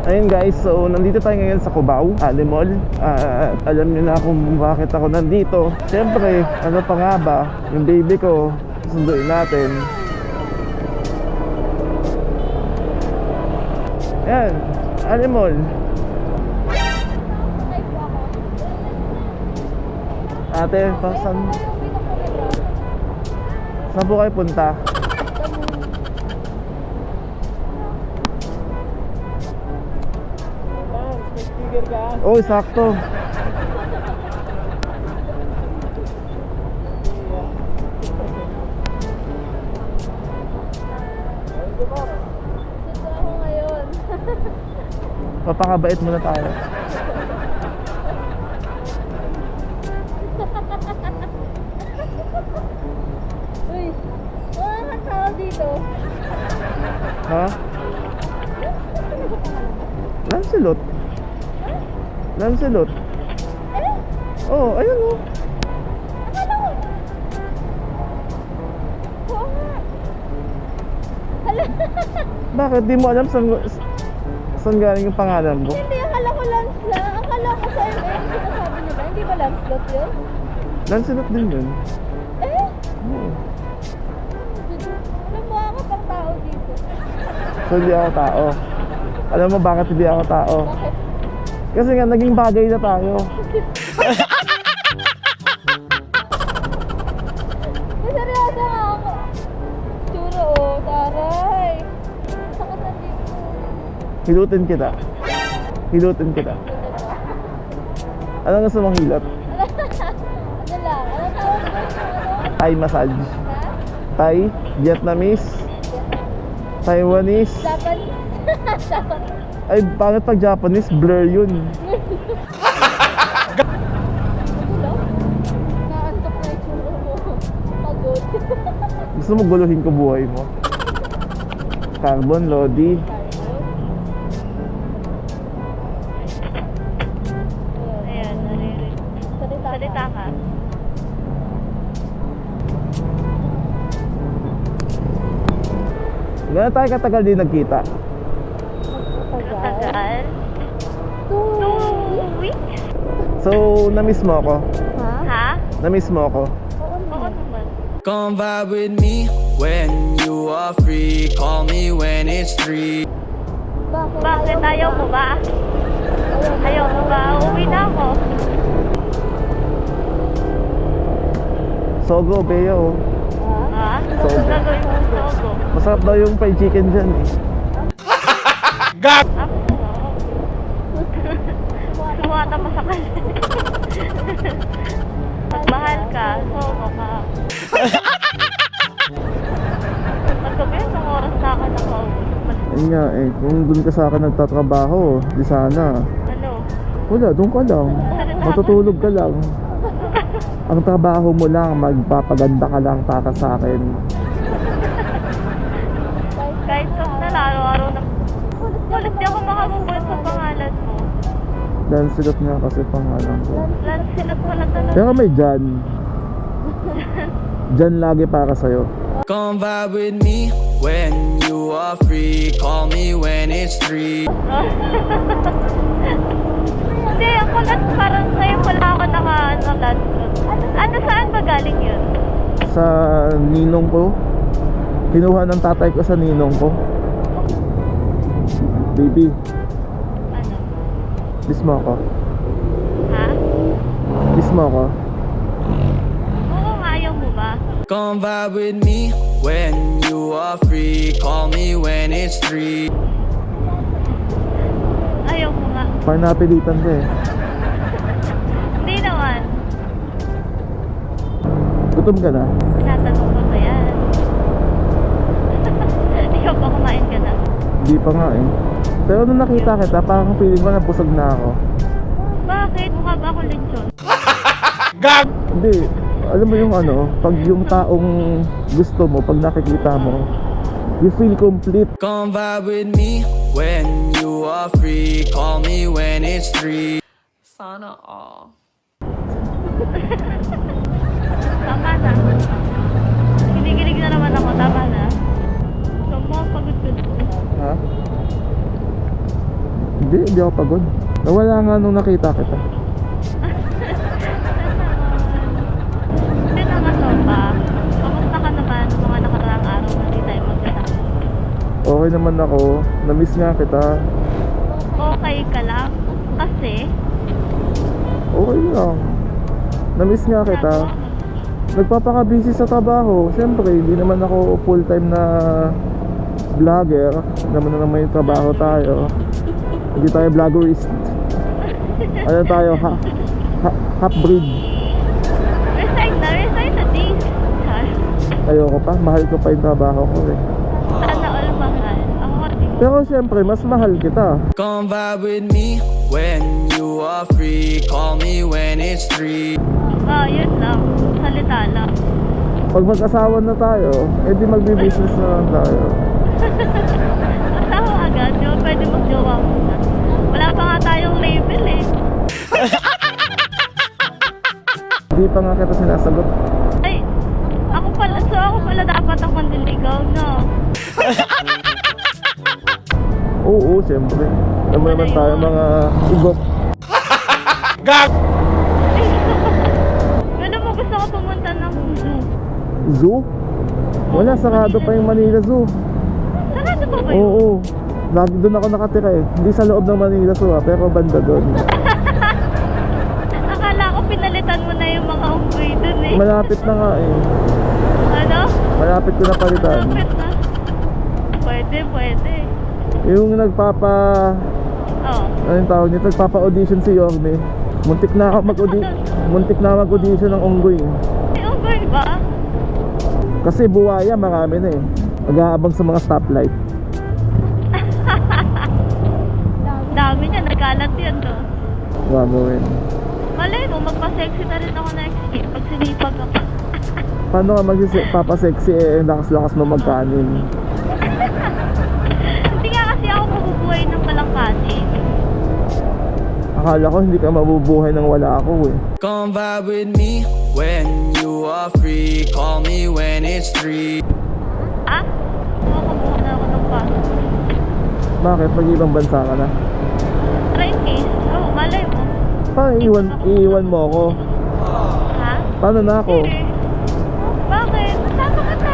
Ayun guys, so nandito tayo ngayon sa Cubao, Alimol. Alam niyo na kung bakit ako nandito. Siyempre, ano pa nga ba, yung baby ko, sunduin natin. Ayan, Alimol. Ate, saan po kayo punta? Oh, sakto. Papakabait muna tayo. Uy, mga tao dito. Ha? Lancelot. Lancelot. Eh? Oh, ayun oh. Akala ko. Oo nga. Hala. Bakit di mo alam saan galing yung pangalan mo? Hindi, akala ko Lance lang. Akala ko sa ML sinasabi nila. Hindi ba Lancelot yun? Lancelot din yun. Eh? Oh. Alam mo ako pang tao dito. So hindi ako tao. Alam mo bakit hindi ako tao? Bakit? Kasi nga naging bagay na tayo. Seryoso nga ako. Tsura oh, taray. Sakit na dito. Hilutin kita. Hilutin kita. Ano gusto mong hilot? Ano lang? Ano tawag mo? Ano? Thai massage. Ha? Thai, Vietnamese, Taiwanese. Japanese. Japanese. Ay, bakit pag Japanese? Blur yun. Naantok na yung tsura mo. Pagod. Gusto mo guluhin ko buhay mo? Carbon, Lodi. Ayan, naririnig. Salita ka. Gano'n tayo katagal din nagkita? Tagal? 2 weeks? So, na-miss mo ako? Ha? Na-miss mo ako? Oo naman. Come vibe with me when you are free. Call me when it's 3. Bakit? Ayaw mo ba? Ayaw mo ba? Uuwi na ako. Sogo, Beo. Ha? Sogo. Gagawin mo sogo. Masarap daw yung fried chicken dyan eh. Gag! Ako suwata masakal. Pagmahal ka, sogo ka. Pagkabi, isang oras na ako nakauwi. Ayun nga eh, kung dun ka sa akin nagtatrabaho, di sana. Ano? Wala, dun ka lang. Matutulog ka lang. Ang trabaho mo lang, magpapaganda ka lang para sa akin. Kahit sa na araw-araw na. Ulit di ako makabubuhat sa pangalan mo. Lancelot nga kasi pangalan ko. Lancelot pala talaga. Pero may Jan. Jan lagi para sa'yo. Come vibe with me when you are free. Call me when it's 3. Hindi, ako lang parang sa'yo wala ako Lancelot. Ano saan ba galing yun? Sa ninong ko. Kinuha ng tatay ko sa ninong ko. Baby, Ano? miss mo ako. Ha? Miss mo ako. Oo nga, ayaw mo ba? Come vibe with me when you are free. Call me when it's 3. Ayaw mo nga. Parang napilitan ko eh. Hindi naman. Gutom ka na? Tinatanong ko ba yan? Ikaw pa kumain ka na. Hindi pa nga eh. Pero nung nakita kita, parang feeling ko nabusog na ako. Bakit? Mukha ba ako lechon? Hindi. Alam mo yung ano, pag yung taong gusto mo, pag nakikita mo, you feel complete. Come vibe with me when you are free. Call me when it's 3. Sana all. Tama na. Kinikilig na naman ako. Tama na. So, mo, pagod ko. Ha? Hindi ako pagod. Nawala nga nung nakita kita. Hindi na nga sopa. Kamusta ka naman mga nakaraang araw na hindi tayo magkasama? Okay naman ako. Na-miss nga kita. Okay ka lang? Kasi? Okay lang. Na-miss nga kita. Nagpapaka-busy sa trabaho. Siyempre, hindi naman ako full-time na vlogger. Naman na naman yung trabaho tayo. Hindi tayo vloggerist. Ano tayo? Half-breed. Resign na this. Ayoko pa. Mahal ko pa yung trabaho ko eh. Sana all mahal. Ako din. Pero siyempre, mas mahal kita. Come vibe with me when you are free. Call me when it's 3. Yun lang. Salita lang. Pag mag-asawa na tayo, edi magbi-business na lang tayo. Asawa agad, di ba pwede mag-jowa muna? Wala pa nga tayong label eh. Hindi pa nga kita sinasagot. Ay, ako pala dapat ang manliligaw, no? Oo, siyempre. Alam mo naman tayo mga ugok. Ano mo gusto ko pumunta ng zoo? Zoo? Wala, sarado pa yung Manila Zoo. Sarado pa ba yun? Oo. Lagi doon ako nakatira eh. Hindi sa loob ng Manila Zoo pero banda doon. Akala ko pinalitan mo na yung mga unggoy dun eh. Malapit na nga eh. Ano? Malapit ko na palitan. Malapit na. Pwede. Yung nagpapa... Oh. Ano yung tawag nito? Nagpapa-audition si Yorme. Muntik na ako mag-audition ng unggoy. May unggoy ba? Kasi buwaya marami na eh. Mag-aabang sa mga stoplight. Dami niya, nagalat yan no. Gagawin. Malay mo, magpa-sexy na rin ako next year pag sinipag ako. Paano ka magpapasexy eh, lakas-lakas mo magkanin? Hindi nga kasi ako mabubuhay ng walang kanin. Akala ko hindi ka mabubuhay nang wala ako eh. Come vibe with me when you are free. Call me when it's 3. Kumuha na ako ng passport. Bakit? Mag-ibang bansa ka na? Try case. Malay mo. Paano iiwan mo ako? Ha? Paano na ako? Sige. Bakit? Masama ka na.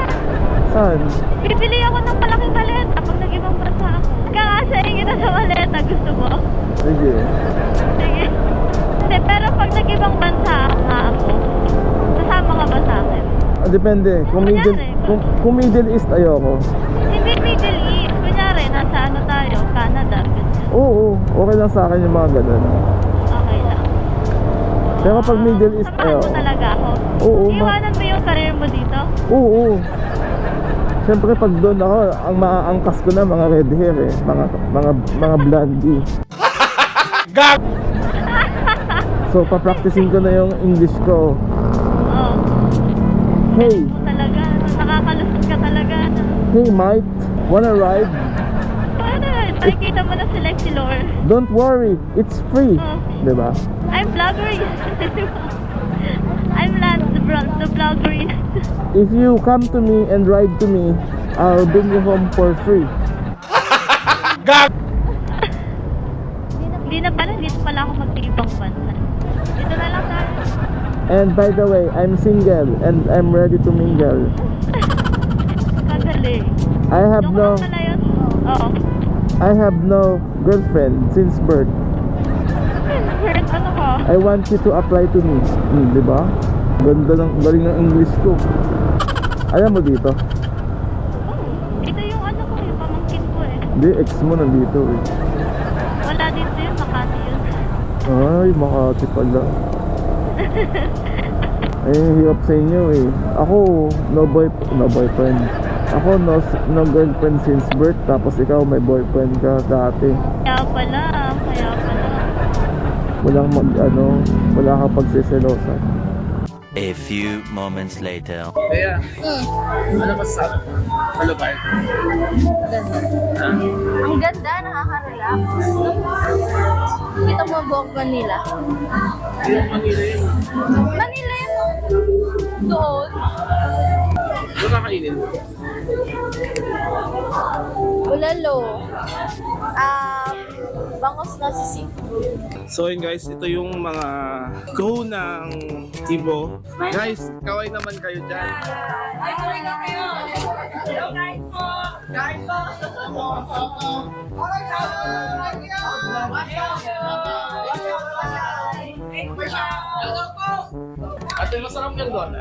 Saan? Bibili ako ng malaking maleta pag nag-ibang bansa ako. Kakasain kita sa maleta. Gusto mo? Sige. Sige. Hindi, pero pag nag-ibang bansa nga ako, sasama ka ba sa akin? Depende. Kung Middle East ayoko. Hindi Middle East. Kunyari, nasa ano tayo? Canada. Ganyan. Oo, okay lang sa akin yung mga ganun. Okay lang. Pero pag Middle East Samahan mo talaga ako. Oo, Iwanan mo yung career mo dito? Oo. Siyempre pag doon ako, ang maaangkas ko na mga red hair eh. Mga blondie. Gag! So, papracticing ko na yung English ko. Oo. Hey, Mo talaga. Nakakalusot ka talaga. hey Mike, wanna ride? Paano? Nakikita mo na si Lexi Lore. Don't worry, it's free. Oh. Diba? I'm vlogger. I'm the vlogger. If you come to me and ride to me, I'll bring you home for free. Hindi pala ako mag-ibang bansa. Dito na lang tayo. And by the way, I'm single and I'm ready to mingle. Kadali. I have Joke no lang pala yun. Oo. I have no girlfriend since birth. Bird, ano ka? I want you to apply to me. Diba? Galing ng English ko. Alam mo dito? Ito yung ano ko, yung pamangkin ko eh. Hindi, ex mo nandito eh. Wala dito yun, Makati yun. Ay, Makati pala. Ay, hirap sa inyo eh. Ako, no boyfriend. Ako, no girlfriend since birth. Tapos ikaw, may boyfriend ka dati. Kaya pala. Wala ka pagsiselosan. A few moments later. Kaya, ano masasabi mo? Ano ba? Ang ganda, nakaka-relax. Kita mo ang buong Manila. Yung Manila yun. Manila yun. Doon. Ano kakainin mo? Ulalo. Bangos na si So yun guys, ito yung mga crew ng Tibo. Guys, kaway naman kayo dyan. Ate, masarap yan doon.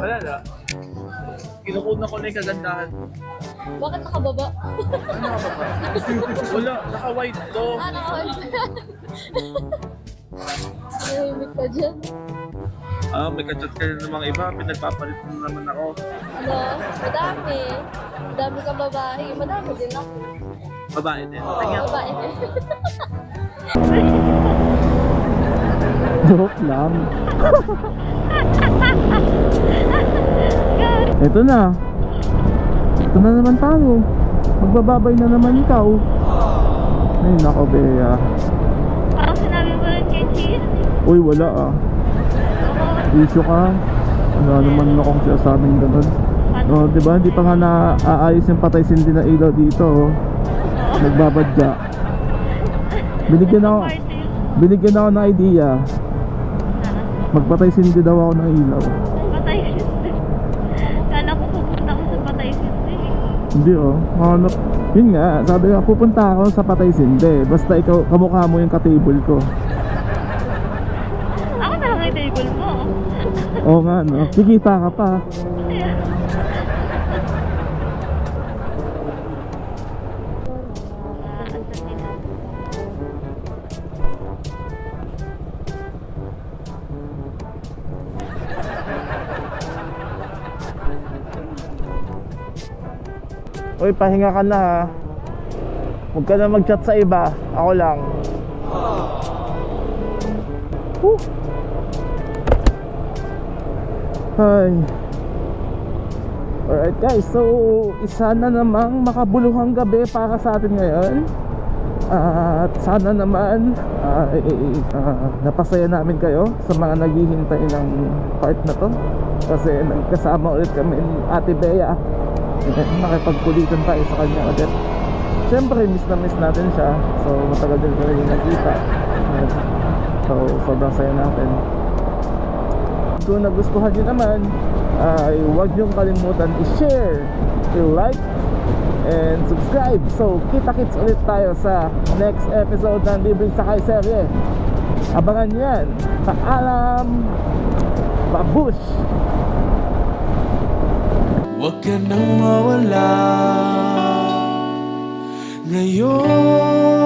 Wala na. Kinukuna ko na yung kagandahan. Bakit nakababa? Wala, naka-white to. Ano? Nahimik ka dyan. May kachat ka rin ng mga iba. Pinagpapalit mo naman ako. Ano? Madami. Madami kang babae. Madami din ako. Babae din. Tingnan. Babae din. Joke lang. Ito na. Ito na naman tayo. Magbababay na naman ikaw. Ay nako Bea. Parang sinabi mo rin kay Chin. Uy wala ah. Issue ka. Wala naman akong sinasabing ganun. Oh, di ba? Hindi pa nga naaayos yung patay sindi na ilaw dito. Oh. Nagbabadya. Binigyan ako ng idea. Magpatay sindi daw ako ng ilaw. Patay sindi. Kala ko pupunta ko sa patay sindi. Hindi oh. Yun nga, sabi nga pupunta ako sa patay sindi. Basta ikaw, kamukha mo yung ka-table ko. Ako talaga yung table mo. Oo nga no. Kikita ka pa. Uy, pahinga ka na ha. Huwag ka na mag-chat sa iba. Ako lang. Woo. Hi. Alright guys, so isa na namang makabuluhang gabi para sa atin ngayon. At sana naman napasaya namin kayo sa mga naghihintay ng part na to. Kasi nagkasama ulit kami ni Ate Bea. Nakipagkulitan tayo sa kanya ulit. Siyempre miss na miss natin siya. So matagal din kami nagkita. So sobrang saya natin. Kung nagustuhan nyo naman ay huwag nyo kalimutan i-share, i-like and subscribe. So kita-kits ulit tayo sa next episode ng Libreng Sakay Serye. Abangan nyo yan. Paalam. Babush. Huwag ka nang mawala ngayon.